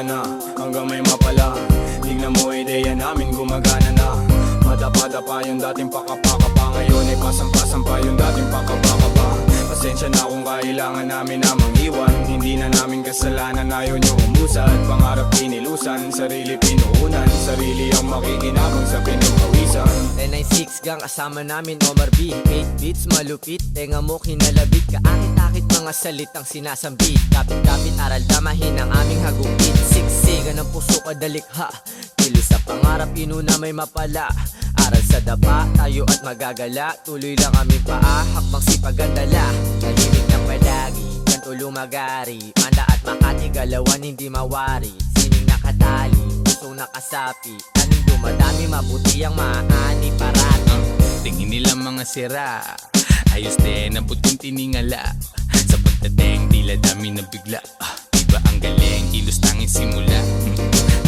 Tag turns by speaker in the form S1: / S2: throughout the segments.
S1: umaga na, hanggang may mapala. Tingnan mo ideya namin gumagana na. Madapa-dapa yung dating pakapakapa, ngayon ay pasampa-sampa yung dating pakabakaba. Pasensya na kung kailangan namin na mangiwan. Hindi na namin kasalanan, ayaw nyo umusad. Pangarap pinilusan, sarili pinuunan. Sarili ang makikinabang sa pinupawisan.
S2: 996 gang kasama namin Omar B. 8 beats malupit, tenga mo kinalabit. Kaakit-akit mga salitang sinasambit. Kapit-kapit aral damahin ang aming hagupit. Siksigan ng puso kadalikha, kilos sa pangarap inuna may mapala. Aral sa dapa, tayo at magagala. Tuloy lang aming paa, hakbang sipagandala. Tahimik ng palagi, kanto lumagari. Manda at Makati, galawan hindi mawari. Sining nakatali, pusong nakasapi. Anong dumadami, mabuti ang maani parati.
S3: Tingin nila mga sira, ayos din ang puting tiningala. Sa pagdating, tila dami na bigla. Iba ang galing, kilos tanging simula.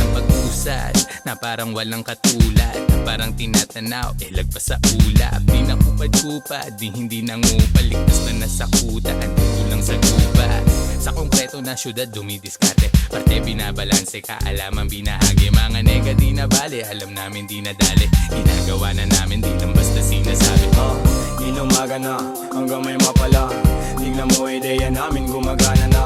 S3: Ang pag-usad na parang walang katulad, na parang tinatanaw, lagpas sa ulap. Di na kupad-kupad, di hindi nangupal. Ligtas na nasa kuta, andito lang sa gubat. Sa konkreto na syudad dumidiskarte, parte binabalanse, kaalaman binahagi. Mga nega di na bale, alam namin di nadali. Ginagawa na namin, di lang basta sinasabi.
S1: Inumaga na, hanggang may mapala. Tingnan mo ideya namin gumagana na.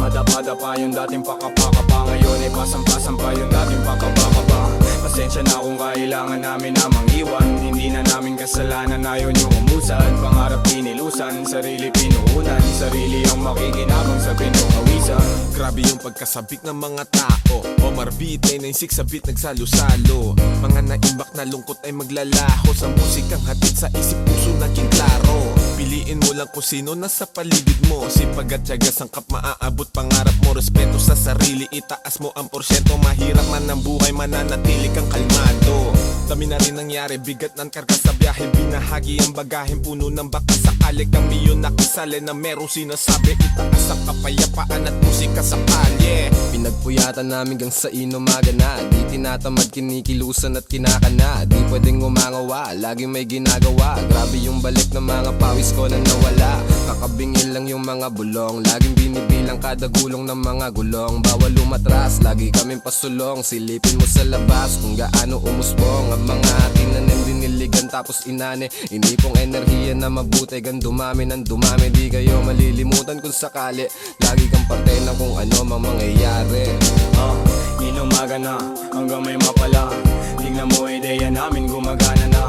S1: Madapa-dapa yung dating pakapakapa, ngayon ay pasampa-sampa yung dating pakabakaba. Pasensya na kung kailangan namin na mangiwan. Hindi na namin kasalanan, ayaw nyo umusad. Pangarap pinilusan, sarili pinuunan. Sarili ang makikinabang sa pinukawisan.
S4: Grabe yung pagkasabik ng mga tao. Omar B, 996 sa beat nagsalo-salo. Mga naimbak na lungkot ay maglalaho. Sa musikang hatid sa isip puso naging klaro. Piliin mo lang kung sino nasa paligid mo. Sipag at tiyaga sangkap maaabot pangarap mo. Respeto sa sarili, itaas mo ang porsyento. Mahirap man ang buhay, mananatili kang kalmado. Dami na rin nangyari, bigat ng karga sa biyahe. Binahagi ang bagahin, puno ng baka sakali. Kang miyon nakisali na merong sinasabi. Itaas ang kapayapaan at musika sa kalye.
S5: Pinagpuyatan namin gang sa inumaga na. Di tinatamad, kinikilusan at kinakana. Di pwedeng umangawa, lagi may ginagawa. Grabe yung balik ng mga pawis ko na nawala. Kakabingin lang yung mga bulong, laging binibilang kada gulong ng mga gulong. Bawal umatras, lagi kaming pasulong. Silipin mo sa labas kung gaano umusbong ang mga tinanim diniligan tapos inane. Inipong enerhiya na mabuti, gan dumami ng dumami. Di kayo malilimutan kung sakali, lagi kang parte ng kung ano mang mangyayari.
S1: Inumaga na, hanggang may mapala. Tingnan mo ideya namin gumagana na.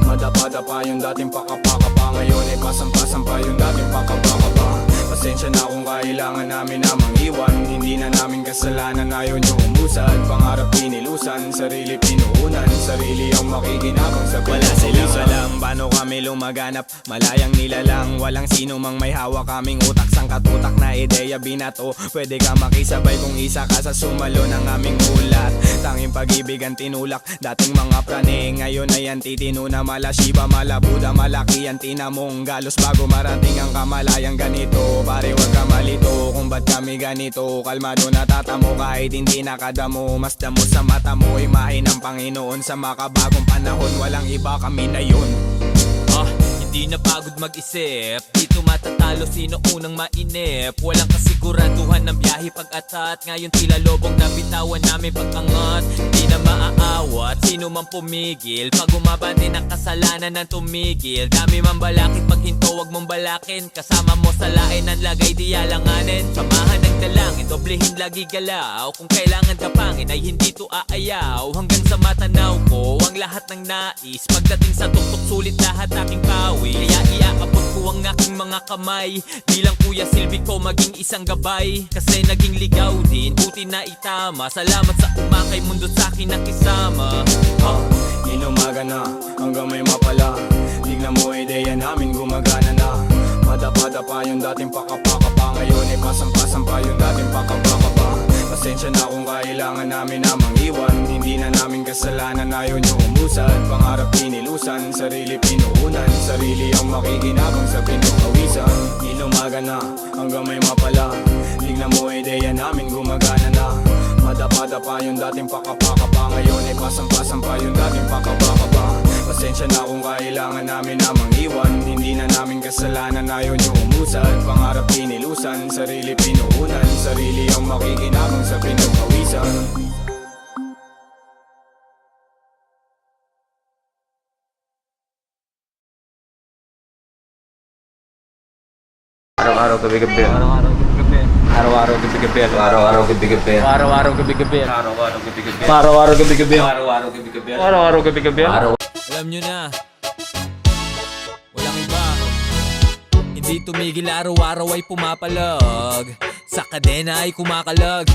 S1: Madapa-dapa yung dating pakapakapa, ngayon ay pasampa-sampa yung dating pakabakaba. Pasensya na kung kailangan namin na mangiwan. Hindi na namin kasalanan, ayaw nyo umusad. Pangarap pinilusan, sarili pinuunan. Sarili ang makikinabang sa
S6: wala silang alam paano kami lumaganap. Malayang nilalang, walang sino mang may hawak. Kaming utak sang katutak na ideya binato. Pwede ka makisabay kung isa ka sa sumalo ng aming ulat. Tanging pag-ibig ang tinulak, dating mga prane. Ngayon ay antitino na mala Shiva, mala Buddha. Malaki ang tinamong galos bago marating ang kamalayang ganito. Pare wag ka malito kung ba't kami ganito. Kalmado natatamo kahit hindi nakadamo. Mas damo sa mata mo, imahe ng Panginoon. Sa makabagong panahon, walang iba, kami na yun.
S3: Hindi na pagod mag-isip, dito matatalo sino unang mainip. Walang kasiguraduhan ng biyahe pag-atat. Ngayon tila lobong nabitawan namin pag-angat. Di na maaawat, sino man pumigil. Pag umabante ng kasalanan ng tumigil. Dami man balakid, pag hinto wag mong balakin. Kasama mo sa lain ang lagay di alanganin. Samahan ng dalangin, doblehin lagi galaw. Kung kailangan kapangin ay hindi to aayaw. Hanggang sa matanaw ko ang lahat ng nais. Pagdating sa tuktok sulit lahat aking pawi. Kaya iaabot ko ang aking mga kamay. Bilang kuya silbi ko maging isang gabay. Kasi naging ligaw din, buti na itama. Salamat sa umakay mundo sa akin nakisama.
S1: Inumaga na, hanggang may mapala. Tingnan mo ideya namin gumagana na. Madapa-dapa yung dating pakapakapa, ngayon ay pasampa-sampa yung dating pakabakaba. Pasensya na kung kailangan namin na mangiwan. Hindi na namin kasalanan, ayaw nyo umusad. Pangarap pinilusan, sarili pinuunan. Sarili ang makikinabang sa pinukawisan. Inumaga na, hanggang may mapala. Tingnan mo ideya namin gumagana na. Madapa-dapa yung dating pakapakapa, ngayon ay pasampa-sampa yung dating pakabakaba. Pasensya na kung kailangan namin na mangiwan. Hindi na namin kasalanan, ayaw nyo umusad. Pangarap pinilusan, sarili pinuunan. Sarili ang makikinabang sa pinagpawisan.
S6: Araw-araw gabi-gabi. Araw-araw gabi-gabi. Araw-araw gabi-gabi.
S3: Araw-araw gabi-gabi.
S6: Araw-araw gabi-gabi.
S3: Araw-araw gabi-gabi.
S6: Araw-araw gabi-gabi.
S3: Araw-araw gabi-gabi.
S6: Alam nyo na,
S3: Walang iba. Hindi tumigil, araw-araw ay pumapalag. Sa kadena ay kumakalag.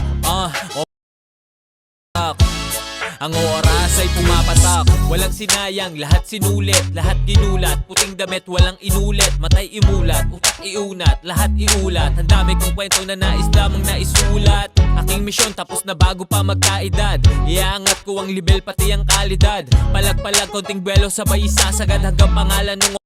S3: Ang oras ay pumapatak. Walang sinayang, lahat sinulit, lahat ginulat. Puting damit, walang inulit. Matay imulat, utak iunat, lahat iulat. Ang dami kong kwento na nais lamang na isulat. Aking misyon tapos na bago pa magkaedad. Iaangat ko ang level pati ang kalidad. Palag-palag, konting buwelo sabay isasagad. Hanggang pangalan ng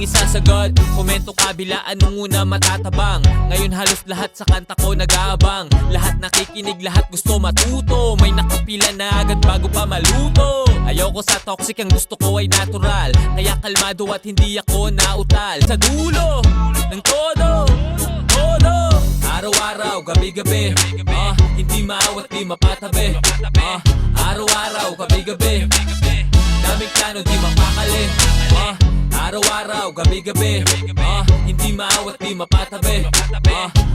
S3: isasagad. Komento kabila, anong una matatabang. Ngayon halos lahat sa kanta ko nag-aabang. Lahat nakikinig, lahat gusto matuto. May nakapila na agad bago pa maluto. Ayoko sa toxic, ang gusto ko ay natural. Kaya kalmado at hindi ako nautal. Sa dulo ng todo, todo. Araw-araw, gabi-gabi, hindi maawat, di mapatabi. Araw-araw, gabi-gabi, daming plano, di mapakali. Araw-araw, gabi-gabi, hindi maawat, di mapatabi.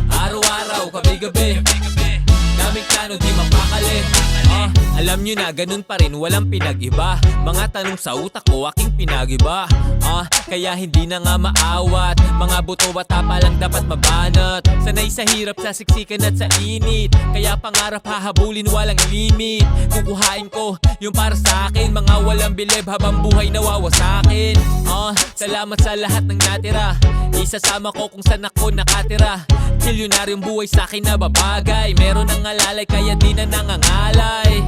S3: Araw-araw, gabi-gabi, daming plano, di mapakali. Alam nyo na, ganun pa rin, walang pinag-iba. Mga tanong sa utak ko, aking pinag-iba. Kaya hindi na nga maawat. Mga buto bata pa lang dapat mabanat. Sanay sa hirap, sa siksikan at sa init. Kaya pangarap hahabulin, walang limit. Kukuhain ko yung para sa akin. Mga walang bilib habang buhay nawawasakin. Salamat sa lahat ng natira. Isasama ko kung saan ako nakatira. Milyonaryong buhay sa akin na babagay. Meron ng alalay kaya di na nangangalay.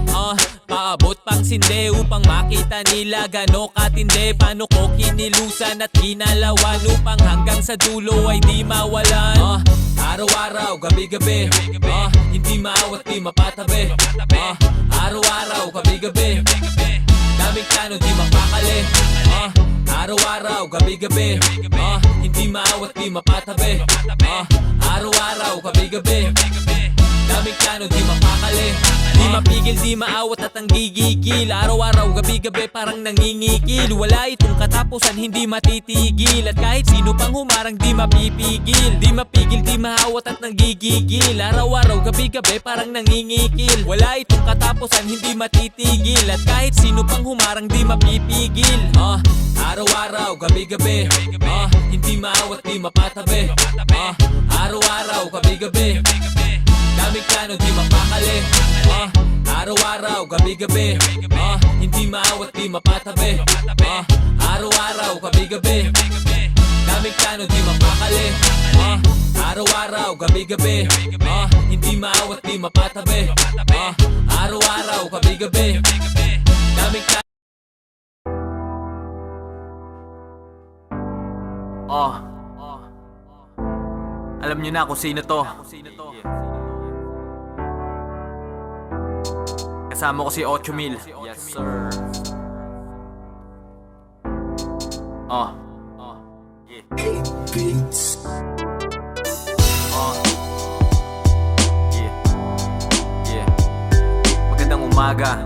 S3: Paabot pang sinde upang makita nila gano katindi. Paano ko kinilusan at ginalawan upang hanggang sa dulo ay di mawalan. Araw-araw, gabi-gabi, hindi maawat, di mapatabi. Araw-araw, gabi-gabi, daming plano, di mapakali. Araw-araw, gabi-gabi, hindi maawat, di mapatabi. Araw-araw, gabi-gabi, daming plano, di mapakali. Di mapigil, di maawat at ang gigigil. Araw-araw, gabi-gabi parang nangingikil. Wala itong katapusan, hindi matitigil. At kahit sino pang humarang di mapipigil. Di mapigil, di maawat at nanggigigil. Araw-araw, gabi-gabi parang nangingikil. Wala itong katapusan, hindi matitigil. At kahit sino pang humarang di mapipigil. Araw-araw, gabi-gabi, hindi maawat, di mapatabi. Araw-araw, gabi-gabi, daming plano, di mapakali. Araw-araw, gabi-gabi, hindi maawat, di mapatabi. Araw-araw, gabi-gabi, daming plano, di mapakali. Araw-araw, gabi-gabi, hindi maawat, di mapatabi. Araw-araw, gabi-gabi, daming plano. Alam nyo na kung sino to. Kasama ko si 8,000. Yes sir. Magandang umaga,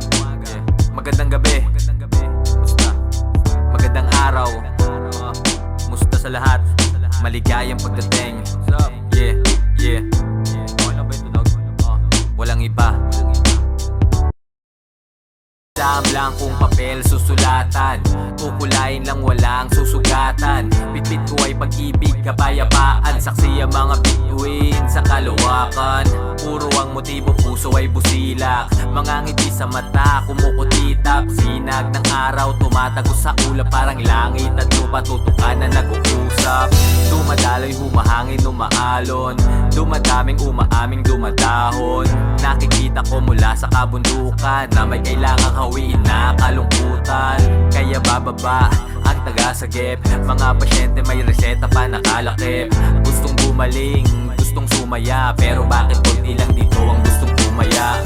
S3: magandang gabi, musta? Magandang araw, musta sa lahat? Maligayang pagdating. Walang iba. Sa blankong papel susulatan, kukulain lang walang susugatan. Bitbit ko ay pag-ibig, kapayapaan, saksi ang mga bituin sa kaluwakan. Puro ang motibo, puso ay busilak. Mga ngiti sa mata, kumukutitap. Sinag ng araw, tumatago sa ulap. Parang langit at lupa, tutukan na nag-uusap. Dumadaloy, humahangin, umaalon. Dumadaming, umaaming, dumadahon. Nakikita ko mula sa kabundukan na may kailangang hawiin na kalungkutan. Kaya bababa ang tagasagip. Mga pasyente may reseta pa nakalakip. Gustong gumaling, gustong sumaya, pero bakit konti lang dito ang gustong tumaya?